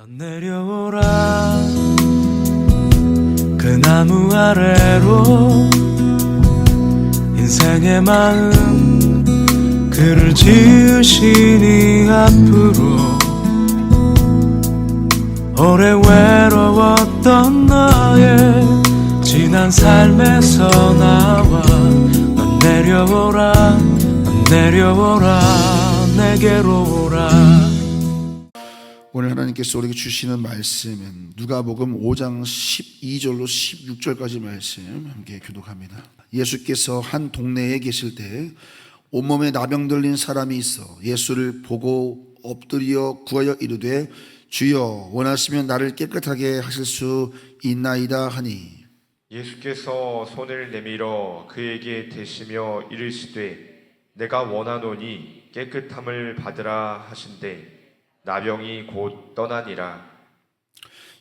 넌 내려오라 그 나무 아래로 인생의 마음 그를 지으시니 앞으로 오래 외로웠던 너의 지난 삶에서 나와 넌 내려오라 넌 내려오라 내게로 오라. 오늘 하나님께서 우리에게 주시는 말씀은 누가복음 5장 12절로 16절까지 말씀 함께 교독합니다. 예수께서 한 동네에 계실 때 온몸에 나병 들린 사람이 있어 예수를 보고 엎드려 구하여 이르되 주여 원하시면 나를 깨끗하게 하실 수 있나이다 하니 예수께서 손을 내밀어 그에게 대시며 이르시되 내가 원하노니 깨끗함을 받으라 하신대 나병이 곧 떠나니라.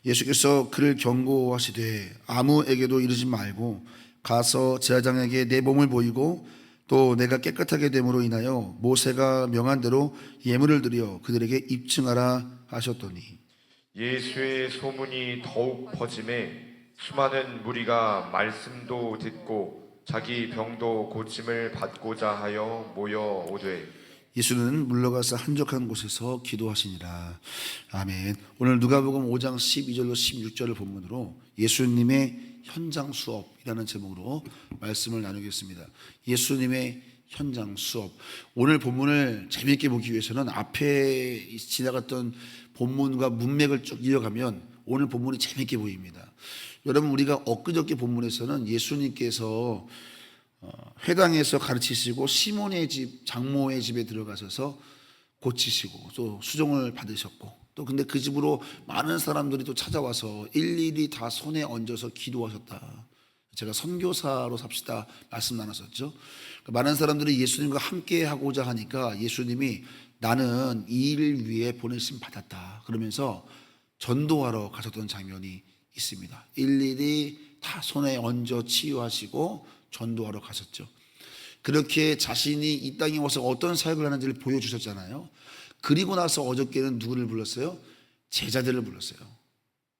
예수께서 그를 경고하시되 아무에게도 이르지 말고 가서 제사장에게 내 몸을 보이고 또 내가 깨끗하게 됨으로 인하여 모세가 명한 대로 예물을 드려 그들에게 입증하라 하셨더니 예수의 소문이 더욱 퍼짐에 수많은 무리가 말씀도 듣고 자기 병도 고침을 받고자 하여 모여 오되 예수는 물러가서 한적한 곳에서 기도하시니라. 아멘. 오늘 누가복음 5장 12절로 16절을 본문으로 예수님의 현장 수업이라는 제목으로 말씀을 나누겠습니다. 예수님의 현장 수업. 오늘 본문을 재미있게 보기 위해서는 앞에 지나갔던 본문과 문맥을 쭉 이어가면 오늘 본문이 재미있게 보입니다. 여러분, 우리가 엊그저께 본문에서는 예수님께서 회당에서 가르치시고 시몬의 집 장모의 집에 들어가셔서 고치시고 또 수종을 받으셨고 또 근데 그 집으로 많은 사람들이 또 찾아와서 일일이 다 손에 얹어서 기도하셨다. 제가 선교사로 삽시다 말씀 나눴었죠. 많은 사람들이 예수님과 함께 하고자 하니까 예수님이 나는 이 일을 위해 보내심 받았다 그러면서 전도하러 가셨던 장면이 있습니다. 일일이 다 손에 얹어 치유하시고 전도하러 가셨죠. 그렇게 자신이 이 땅에 와서 어떤 사역을 하는지를 보여주셨잖아요. 그리고 나서 어저께는 누구를 불렀어요? 제자들을 불렀어요.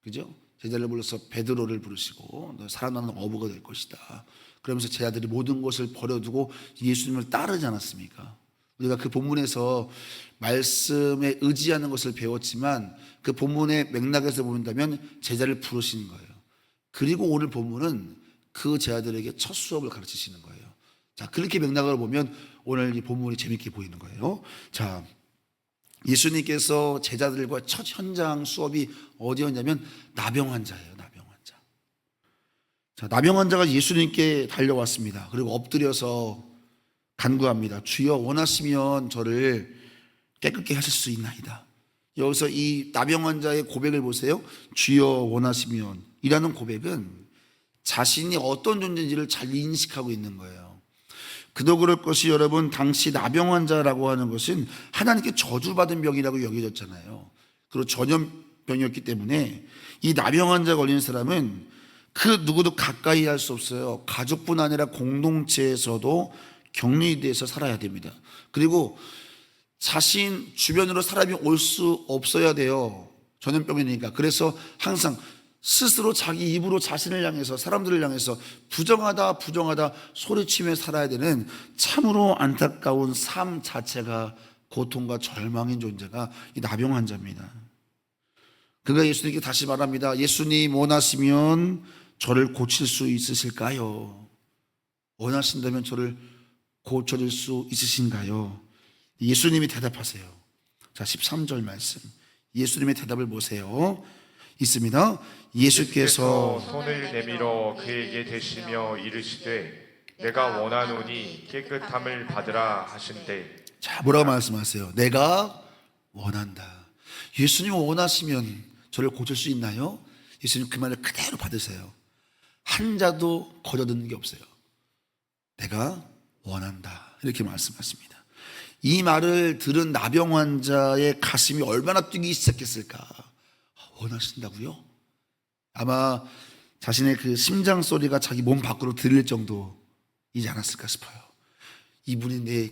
그죠? 제자를 불러서 베드로를 부르시고 너 살아나는 어부가 될 것이다. 그러면서 제자들이 모든 것을 버려두고 예수님을 따르지 않았습니까? 우리가 그 본문에서 말씀에 의지하는 것을 배웠지만 그 본문의 맥락에서 본다면 제자를 부르시는 거예요. 그리고 오늘 본문은 그 제자들에게 첫 수업을 가르치시는 거예요. 자, 그렇게 맥락을 보면 오늘 이 본문이 재밌게 보이는 거예요. 자, 예수님께서 제자들과 첫 현장 수업이 어디였냐면 나병 환자예요. 나병 환자. 자, 나병 환자가 예수님께 달려왔습니다. 그리고 엎드려서 간구합니다. 주여 원하시면 저를 깨끗게 하실 수 있나이다. 여기서 이 나병 환자의 고백을 보세요. 주여 원하시면 이라는 고백은 자신이 어떤 존재인지를 잘 인식하고 있는 거예요. 그도 그럴 것이 여러분 당시 나병 환자라고 하는 것은 하나님께 저주받은 병이라고 여겨졌잖아요. 그리고 전염병이었기 때문에 이 나병 환자 걸린 사람은 그 누구도 가까이 할 수 없어요. 가족뿐 아니라 공동체에서도 격리돼서 살아야 됩니다. 그리고 자신 주변으로 사람이 올 수 없어야 돼요. 전염병이니까. 그래서 항상 스스로 자기 입으로 자신을 향해서 사람들을 향해서 부정하다 부정하다 소리치며 살아야 되는 참으로 안타까운 삶 자체가 고통과 절망인 존재가 이 나병 환자입니다. 그가 예수님께 다시 말합니다. 예수님 원하시면 저를 고칠 수 있으실까요? 원하신다면 저를 고쳐줄 수 있으신가요? 예수님이 대답하세요. 자, 13절 말씀 예수님의 대답을 보세요. 있습니다. 예수께서 손을 내밀어 그에게 대시며 이르시되 내가 원하노니 깨끗함을 받으라 하신대. 자, 뭐라고 말씀하세요? 내가 원한다. 예수님 원하시면 저를 고칠 수 있나요? 예수님 그 말을 그대로 받으세요. 한 자도 거저듣는 게 없어요. 내가 원한다 이렇게 말씀하십니다. 이 말을 들은 나병 환자의 가슴이 얼마나 뛰기 시작했을까? 원하신다고요? 아마 자신의 그 심장 소리가 자기 몸 밖으로 들릴 정도이지 않았을까 싶어요. 이분이 내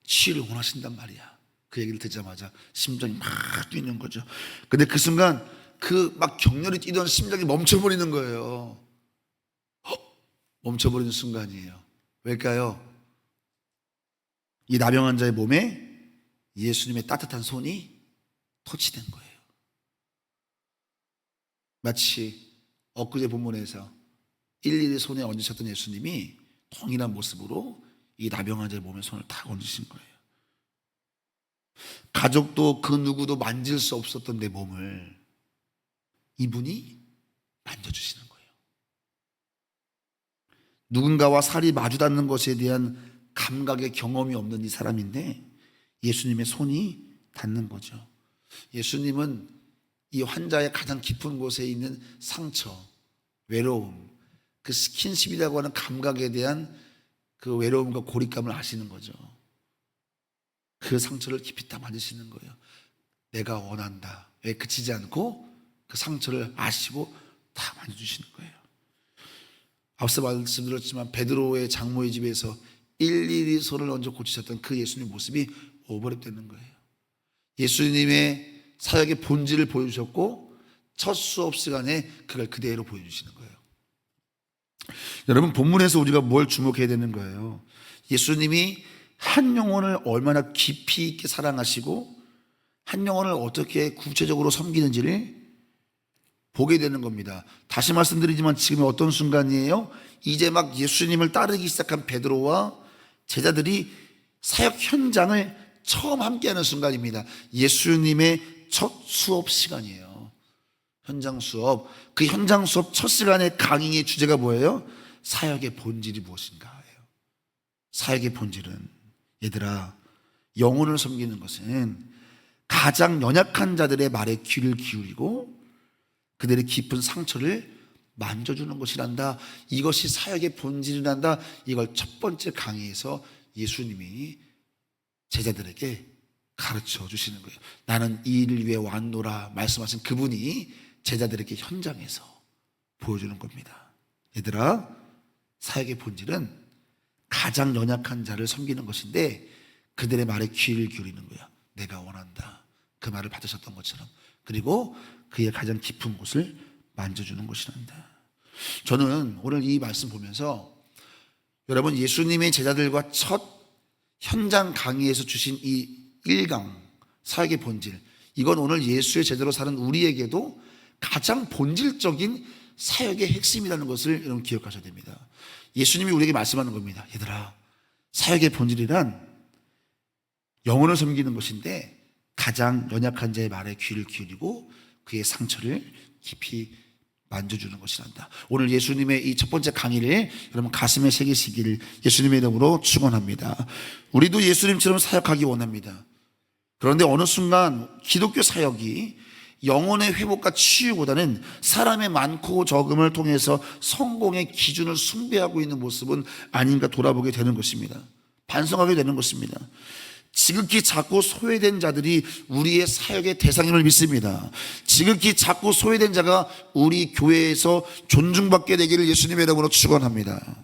치유를 원하신단 말이야. 그 얘기를 듣자마자 심장이 막 뛰는 거죠. 근데 그 순간 그 막 격렬히 뛰던 심장이 멈춰버리는 거예요. 멈춰버리는 순간이에요. 왜일까요? 이 나병 환자의 몸에 예수님의 따뜻한 손이 터치된 거예요. 마치 엊그제 본문에서 일일이 손에 얹으셨던 예수님이 동일한 모습으로 이 나병 환자의 몸에 손을 탁 얹으신 거예요. 가족도 그 누구도 만질 수 없었던 내 몸을 이분이 만져주시는 거예요. 누군가와 살이 마주 닿는 것에 대한 감각의 경험이 없는 이 사람인데 예수님의 손이 닿는 거죠. 예수님은 이 환자의 가장 깊은 곳에 있는 상처, 외로움, 그 스킨십이라고 하는 감각에 대한 그 외로움과 고립감을 아시는 거죠. 그 상처를 깊이 딱 만지시는 거예요. 내가 원한다. 왜 그치지 않고 그 상처를 아시고 다 만져주시는 거예요. 앞서 말씀드렸지만 베드로의 장모의 집에서 일일이 손을 얹어 고치셨던 그 예수님 모습이 오버랩되는 거예요. 예수님의 사역의 본질을 보여주셨고 첫 수업 시간에 그걸 그대로 보여주시는 거예요. 여러분, 본문에서 우리가 뭘 주목해야 되는 거예요? 예수님이 한 영혼을 얼마나 깊이 있게 사랑하시고 한 영혼을 어떻게 구체적으로 섬기는지를 보게 되는 겁니다. 다시 말씀드리지만 지금 어떤 순간이에요? 이제 막 예수님을 따르기 시작한 베드로와 제자들이 사역 현장을 처음 함께하는 순간입니다. 예수님의 첫 수업 시간이에요. 현장 수업. 그 현장 수업 첫 시간의 강의의 주제가 뭐예요? 사역의 본질이 무엇인가예요. 사역의 본질은, 얘들아, 영혼을 섬기는 것은 가장 연약한 자들의 말에 귀를 기울이고 그들의 깊은 상처를 만져주는 것이란다. 이것이 사역의 본질이란다. 이걸 첫 번째 강의에서 예수님이 제자들에게 가르쳐 주시는 거예요. 나는 이 일을 위해 왔노라 말씀하신 그분이 제자들에게 현장에서 보여주는 겁니다. 얘들아, 사역의 본질은 가장 연약한 자를 섬기는 것인데 그들의 말에 귀를 기울이는 거야. 내가 원한다. 그 말을 받으셨던 것처럼. 그리고 그의 가장 깊은 곳을 만져주는 것이란다. 저는 오늘 이 말씀 보면서 여러분, 예수님의 제자들과 첫 현장 강의에서 주신 이 1강 사역의 본질, 이건 오늘 예수의 제자로 사는 우리에게도 가장 본질적인 사역의 핵심이라는 것을 여러분 기억하셔야 됩니다. 예수님이 우리에게 말씀하는 겁니다. 얘들아, 사역의 본질이란 영혼을 섬기는 것인데 가장 연약한 자의 말에 귀를 기울이고 그의 상처를 깊이 만져주는 것이란다. 오늘 예수님의 이 첫 번째 강의를 여러분 가슴에 새기시기를 예수님의 이름으로 축원합니다. 우리도 예수님처럼 사역하기 원합니다. 그런데 어느 순간 기독교 사역이 영혼의 회복과 치유보다는 사람의 많고 적음을 통해서 성공의 기준을 숭배하고 있는 모습은 아닌가 돌아보게 되는 것입니다. 반성하게 되는 것입니다. 지극히 작고 소외된 자들이 우리의 사역의 대상임을 믿습니다. 지극히 작고 소외된 자가 우리 교회에서 존중받게 되기를 예수님의 이름으로 축원합니다.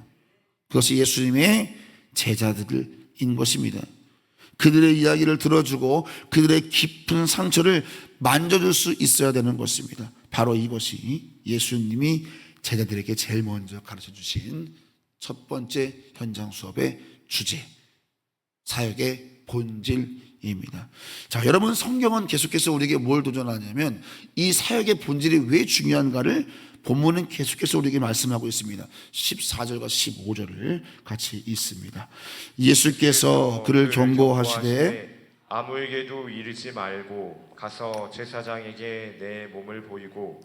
그것이 예수님의 제자들인 것입니다. 그들의 이야기를 들어주고 그들의 깊은 상처를 만져줄 수 있어야 되는 것입니다. 바로 이것이 예수님이 제자들에게 제일 먼저 가르쳐 주신 첫 번째 현장 수업의 주제, 사역의 본질입니다. 자, 여러분, 성경은 계속해서 우리에게 뭘 도전하냐면 이 사역의 본질이 왜 중요한가를 본문은 계속해서 우리에게 말씀하고 있습니다. 14절과 15절을 같이 읽습니다. 예수께서 그를 경고하시되 아무에게도 이르지 말고 가서 제사장에게 내 몸을 보이고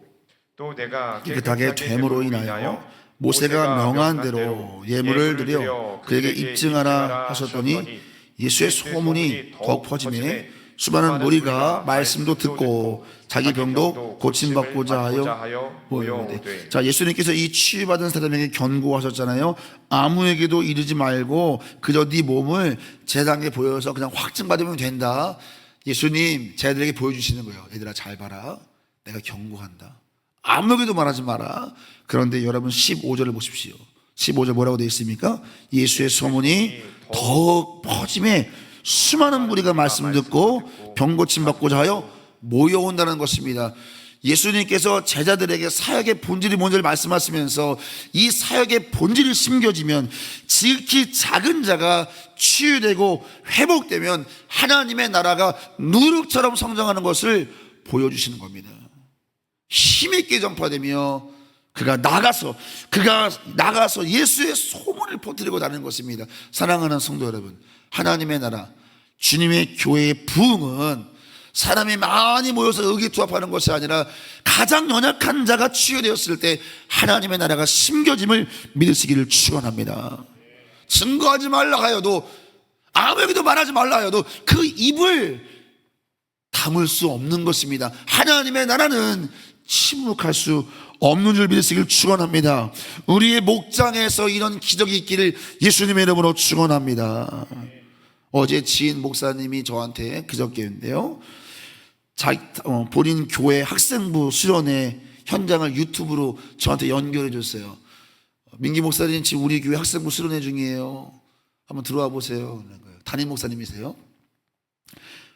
또 내가 깨끗하게 됨으로 인하여 모세가 명한 대로 예물을 드려 그에게 입증하라 하셨더니 예수의 소문이 더욱 퍼지매 수많은 무리가 말씀도 듣고 자기 병도 고침받고자 하여 모였는데, 자, 예수님께서 이 치유받은 사람에게 경고하셨잖아요. 아무에게도 이르지 말고 그저 네 몸을 제사장에게 보여서 그냥 확증받으면 된다. 예수님 제자들에게 보여주시는 거예요. 얘들아, 잘 봐라, 내가 경고한다. 아무에게도 말하지 마라. 그런데 여러분 15절을 보십시오. 15절 뭐라고 되어 있습니까? 예수의 소문이 더욱 퍼짐에 수많은 무리가 말씀 듣고 병 고침 받고자 하여 모여온다는 것입니다. 예수님께서 제자들에게 사역의 본질이 뭔지를 말씀하시면서 이 사역의 본질이 심겨지면, 지극히 작은 자가 치유되고 회복되면 하나님의 나라가 누룩처럼 성장하는 것을 보여주시는 겁니다. 힘있게 전파되며 그가 나가서 예수의 소문을 퍼뜨리고 다니는 것입니다. 사랑하는 성도 여러분, 하나님의 나라, 주님의 교회의 부흥은 사람이 많이 모여서 의기투합하는 것이 아니라 가장 연약한 자가 치유되었을 때 하나님의 나라가 심겨짐을 믿으시기를 축원합니다. 증거하지 말라 하여도, 아무에게도 말하지 말라 하여도 그 입을 담을 수 없는 것입니다. 하나님의 나라는 침묵할 수 없는 줄 믿으시기를 축원합니다. 우리의 목장에서 이런 기적이 있기를 예수님의 이름으로 축원합니다. 어제 지인 목사님이 저한테 그저께인데요, 본인 교회 학생부 수련회 현장을 유튜브로 저한테 연결해 줬어요. 민기 목사님 지금 우리 교회 학생부 수련회 중이에요. 한번 들어와 보세요. 담임 목사님이세요.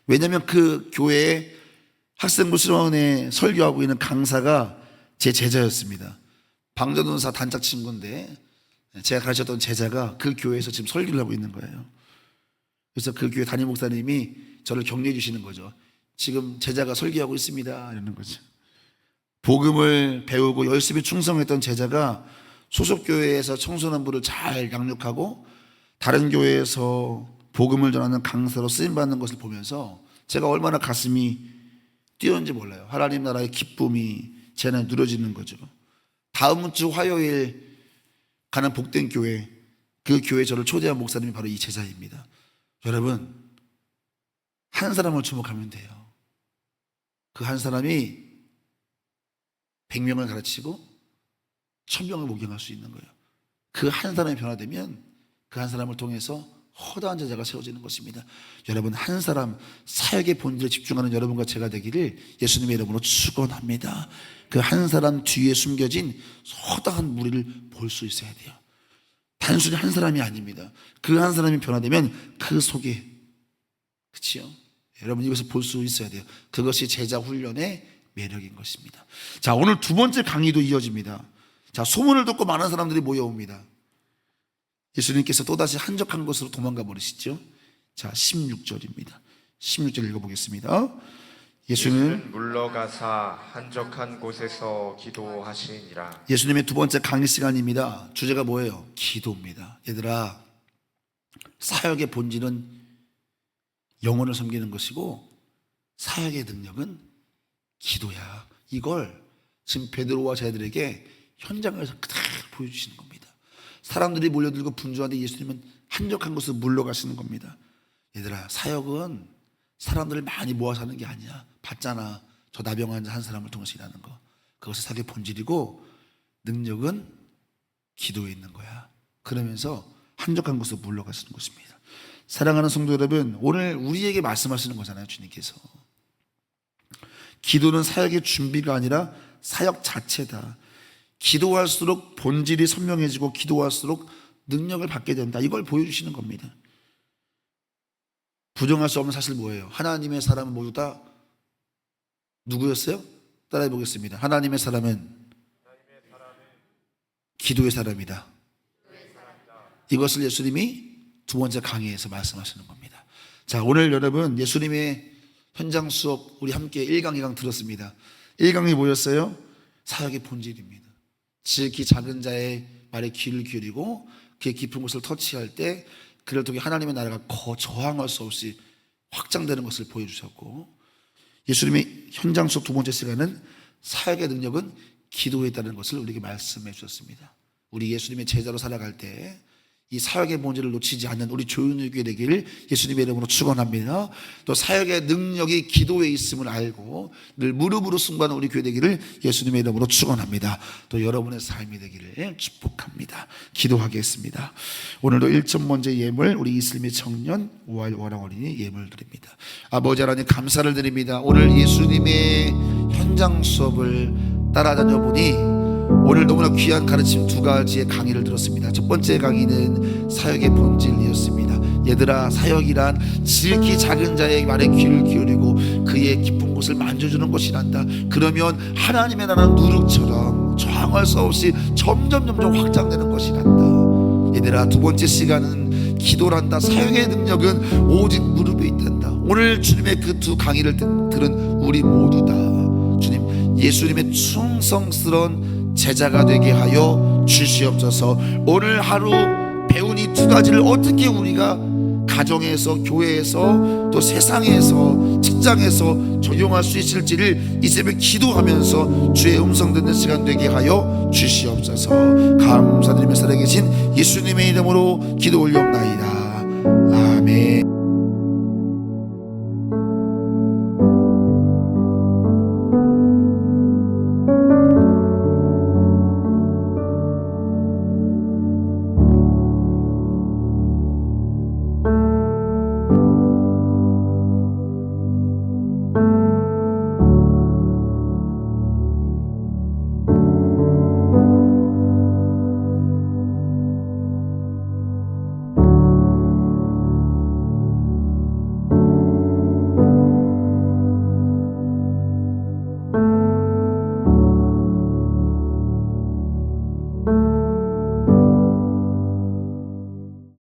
왜냐하면 그 교회에 학생부 수련회 설교하고 있는 강사가 제 제자였습니다. 방전도사 단짝 친구인데 제가 가르쳤던 제자가 그 교회에서 지금 설교를 하고 있는 거예요. 그래서 그 교회 담임 목사님이 저를 격려해 주시는 거죠. 지금 제자가 설교하고 있습니다, 이러는 거죠. 복음을 배우고 열심히 충성했던 제자가 소속 교회에서 청소년부를 잘 양육하고 다른 교회에서 복음을 전하는 강사로 쓰임받는 것을 보면서 제가 얼마나 가슴이 뛰었는지 몰라요. 하나님 나라의 기쁨이 제 안에 누려지는 거죠. 다음 주 화요일 가는 복된 교회, 그 교회에 저를 초대한 목사님이 바로 이 제자입니다. 여러분, 한 사람을 주목하면 돼요. 그 한 사람이 100명을 가르치고 1000명을 목용할 수 있는 거예요. 그 한 사람이 변화되면 그 한 사람을 통해서 허다한 제자가 세워지는 것입니다. 여러분, 한 사람 사역의 본질에 집중하는 여러분과 제가 되기를 예수님의 이름으로 축원합니다. 그 한 사람 뒤에 숨겨진 허다한 무리를 볼 수 있어야 돼요. 단순히 한 사람이 아닙니다. 그 한 사람이 변화되면 그 속에, 그치요? 여러분, 이것을 볼 수 있어야 돼요. 그것이 제자 훈련의 매력인 것입니다. 자, 오늘 두 번째 강의도 이어집니다. 자, 소문을 듣고 많은 사람들이 모여옵니다. 예수님께서 또다시 한적한 곳으로 도망가 버리시죠. 자, 16절입니다. 16절 읽어보겠습니다. 예수는 물러가사 한적한 곳에서 기도하시니라. 예수님의 두 번째 강의 시간입니다. 주제가 뭐예요? 기도입니다. 얘들아, 사역의 본질은 영혼을 섬기는 것이고 사역의 능력은 기도야. 이걸 지금 베드로와 제자들에게 현장에서 그대로 보여주시는 겁니다. 사람들이 몰려들고 분주한데 예수님은 한적한 곳으로 물러가시는 겁니다. 얘들아, 사역은 사람들을 많이 모아서 하는 게 아니야. 봤잖아, 저 나병 환자 한 사람을 통해서 일하는 거. 그것이 사역의 본질이고 능력은 기도에 있는 거야. 그러면서 한적한 곳으로 물러가시는 것입니다. 사랑하는 성도 여러분, 오늘 우리에게 말씀하시는 거잖아요, 주님께서. 기도는 사역의 준비가 아니라 사역 자체다. 기도할수록 본질이 선명해지고 기도할수록 능력을 받게 된다. 이걸 보여주시는 겁니다. 부정할 수 없는 사실 뭐예요? 하나님의 사람은 모두 다 누구였어요? 따라해 보겠습니다. 하나님의 사람은 기도의 사람이다. 이것을 예수님이 두 번째 강의에서 말씀하시는 겁니다. 자, 오늘 여러분 예수님의 현장 수업 우리 함께 1강, 2강 들었습니다. 1강이 뭐였어요? 사역의 본질입니다. 지극히 작은 자의 말에 귀를 기울이고 그의 깊은 곳을 터치할 때 그를 통해 하나님의 나라가 저항할 수 없이 확장되는 것을 보여주셨고, 예수님의 현장 수업 두 번째 시간은 사역의 능력은 기도에 있다는 것을 우리에게 말씀해 주셨습니다. 우리 예수님의 제자로 살아갈 때 이 사역의 본질을 놓치지 않는 우리 조윤우교회 되기를 예수님의 이름으로 축원합니다. 또 사역의 능력이 기도에 있음을 알고 늘 무릎으로 승부하는 우리 교회 되기를 예수님의 이름으로 축원합니다. 또 여러분의 삶이 되기를 축복합니다. 기도하겠습니다. 오늘도 1.먼저 예물 우리 이슬미 청년 오할 워랑 어린이 예물 드립니다. 아버지 하나님 감사를 드립니다. 오늘 예수님의 현장 수업을 따라다녀 보니 오늘 너무나 귀한 가르침 두 가지의 강의를 들었습니다. 첫 번째 강의는 사역의 본질이었습니다. 얘들아, 사역이란 지극히 작은 자의 말에 귀를 기울이고 그의 깊은 곳을 만져주는 것이란다. 그러면 하나님의 나라는 누룩처럼 저항할 수 없이 점점 확장되는 것이란다. 얘들아, 두 번째 시간은 기도란다. 사역의 능력은 오직 무릎에 있단다. 오늘 주님의 그 두 강의를 들은 우리 모두 다 주님, 예수님의 충성스러운 제자가 되게 하여 주시옵소서. 오늘 하루 배운 이 두 가지를 어떻게 우리가 가정에서, 교회에서, 또 세상에서, 직장에서 적용할 수 있을지를 이 새벽 기도하면서 주의 음성 듣는 시간 되게 하여 주시옵소서. 감사드리며 살아계신 예수님의 이름으로 기도 올려옵나이다. 아멘.